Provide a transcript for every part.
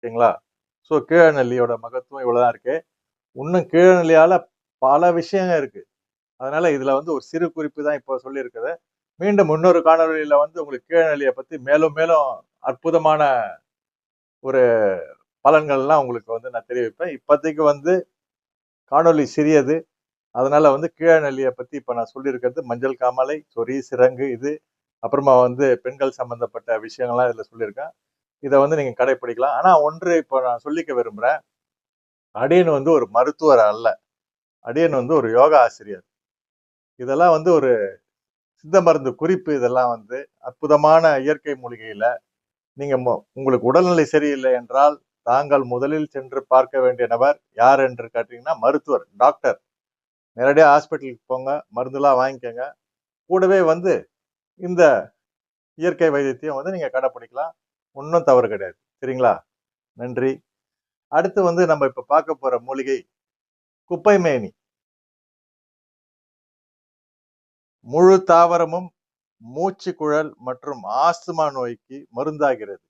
ஓகேங்களா? ஸோ கீழநெல்லியோட மகத்துவம் இவ்வளவுதான் இருக்கு. இன்னும் கீழநெல்லியால பல விஷயங்கள் இருக்கு. அதனால இதுல வந்து ஒரு சிறு குறிப்பு தான் இப்போ சொல்லியிருக்குது. மீண்டும் இன்னொரு காணொளியில வந்து உங்களுக்கு கீழநெல்லிய பத்தி மேலும் மேலும் அற்புதமான ஒரு பலன்கள்லாம் உங்களுக்கு வந்து நான் தெரிவிப்பேன். இப்போதைக்கு வந்து காணொளி சிறியது. அதனால வந்து கீழநெல்லிய பத்தி இப்ப நான் சொல்லியிருக்கிறது மஞ்சள் காமாலை, சொறி, சிரங்கு இது. அப்புறமா வந்து பெண்கள் சம்பந்தப்பட்ட விஷயங்கள்லாம் இதுல சொல்லியிருக்கேன். இத வந்து நீங்க கடைப்பிடிக்கலாம். ஆனா ஒன்று இப்ப நான் சொல்லிக்க விரும்புறேன். அடியேன் வந்து ஒரு மருத்துவர் அல்ல. அடியேன் வந்து ஒரு யோகா ஆசிரியர். இதெல்லாம் வந்து ஒரு சித்த மருந்து குறிப்பு இதெல்லாம் வந்து அற்புதமான இயற்கை மூலிகையில நீங்க உங்களுக்கு உடல்நிலை சரியில்லை என்றால் தாங்கள் முதலில் சென்று பார்க்க வேண்டிய நபர் யார் என்று கேட்டீங்கன்னா மருத்துவர், டாக்டர். நேரடியா ஹாஸ்பிட்டலுக்கு போங்க, மருந்துலாம் வாங்கிக்கங்க. கூடவே வந்து இந்த இயற்கை வைத்தியத்தையும் வந்து நீங்க கடைப்பிடிக்கலாம். ஒண்ணும் தவறு கிடையாது. சரிங்களா? நன்றி. அடுத்து வந்து நம்ம இப்ப பார்க்க போற மூலிகை குப்பைமேனி. முழு தாவரமும் மூச்சு குழல் மற்றும் ஆஸ்துமா நோய்க்கு மருந்தாகிறது.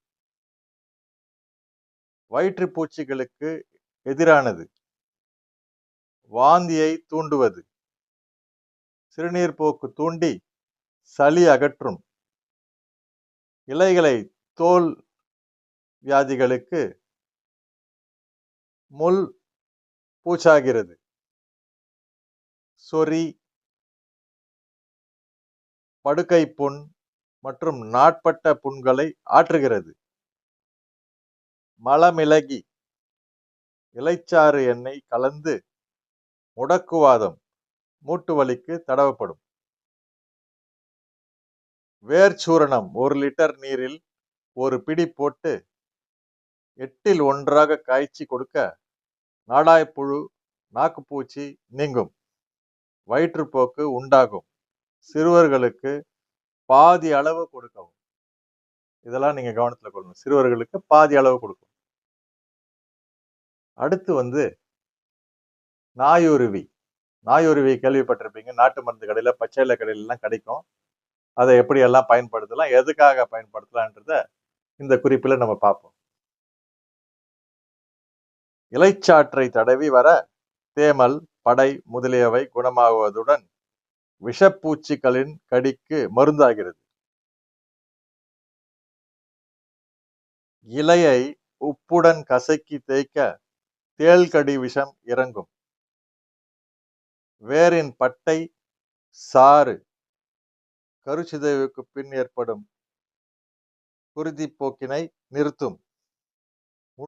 வயிற்றுப் பூச்சிகளுக்கு எதிரானது. வாந்தியை தூண்டுவது. சிறுநீர் போக்கு தூண்டி சளி அகற்றும். இலைகளை தோல் வியாதிகளுக்கு முள் பூச்சாகிறது. சொறி, படுக்கை புண் மற்றும் நாட்பட்ட புண்களை ஆற்றுகிறது. மலமிளகி இலைச்சாறு எண்ணெய் கலந்து முடக்குவாதம், மூட்டு வலிக்கு தடவப்படும். வேர்ச்சூரணம் 1 லிட்டர் நீரில் ஒரு பிடி போட்டு 8ல் 1 காய்ச்சி கொடுக்க நாடாய்ப்புழு, நாக்குப்பூச்சி நீங்கும். வயிற்றுப்போக்கு உண்டாகும். சிறுவர்களுக்கு பாதி அளவு கொடுக்கவும். இதெல்லாம் நீங்க கவனத்துல கொள்ளணும். சிறுவர்களுக்கு பாதி அளவு கொடுக்கும். அடுத்து வந்து நாயுருவி. நாயுருவி கேள்விப்பட்டிருப்பீங்க. நாட்டு மருந்து கடையில, பச்சை இலை கடையில எல்லாம் கிடைக்கும். அதை எப்படி எல்லாம் பயன்படுத்தலாம், எதுக்காக பயன்படுத்தலாம்ன்றத இந்த குறிப்பில நம்ம பார்ப்போம். இலைச்சாற்றை தடவி வர தேமல், படை முதலியவை குணமாகுவதுடன் விஷப்பூச்சிகளின் கடிக்கு மருந்தாகிறது. இலையை உப்புடன் கசக்கி தேய்க்க தேள்கடி விஷம் இறங்கும். வேரின் பட்டை சாறு கருச்சிதைவுக்கு பின் ஏற்படும் குருதிப்போக்கினை நிறுத்தும்.